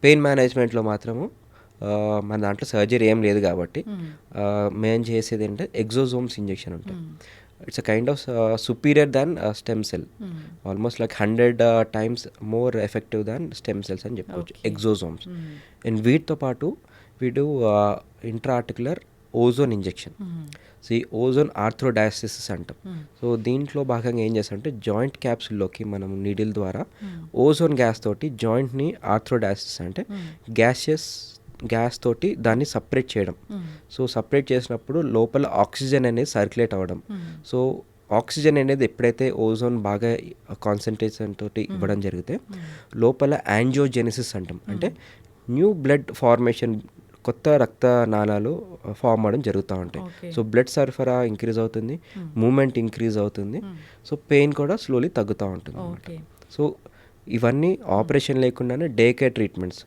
Pain మేనేజ్మెంట్లో మాత్రము మన దాంట్లో సర్జరీ ఏం లేదు కాబట్టి మేము చేసేది ఏంటంటే ఎగ్జోజోమ్స్ ఇంజెక్షన్ ఉంటుంది. It's a kind of superior than stem cell, almost like 100 times more effective than stem cells అని చెప్పుకోవచ్చు ఎగ్జోజోమ్స్. అండ్ వీటితో పాటు వీడు ఇంట్రాఆర్టికులర్ ఓజోన్ ఇంజెక్షన్. సో ఈ ఓజోన్ ఆర్థ్రోడయాసిస్ అంటాం. సో దీంట్లో భాగంగా ఏం చేస్తామంటే జాయింట్ క్యాప్సుల్లోకి మనం నీడిల్ ద్వారా ఓజోన్ గ్యాస్ తోటి జాయింట్ని ఆర్థ్రోడయాసిస్ అంటే గ్యాస్ తోటి దాన్ని సపరేట్ చేయడం. సో సపరేట్ చేసినప్పుడు లోపల ఆక్సిజన్ అనేది సర్క్యులేట్ అవ్వడం. సో ఆక్సిజన్ అనేది ఎప్పుడైతే ఓజోన్ బాగా కాన్సన్ట్రేషన్ తోటి ఇవ్వడం జరిగితే లోపల యాంజియోజెనిసిస్ అంటాం, అంటే న్యూ బ్లడ్ ఫార్మేషన్, కొత్త రక్త నాళాలు ఫామ్ అవ్వడం జరుగుతూ ఉంటాయి. సో బ్లడ్ సరఫరా ఇంక్రీజ్ అవుతుంది, మూమెంట్ ఇంక్రీజ్ అవుతుంది, సో పెయిన్ కూడా స్లోలీ తగ్గుతూ ఉంటుంది అన్నమాట. సో ఇవన్నీ ఆపరేషన్ లేకుండానే డే కేర్ ట్రీట్మెంట్స్.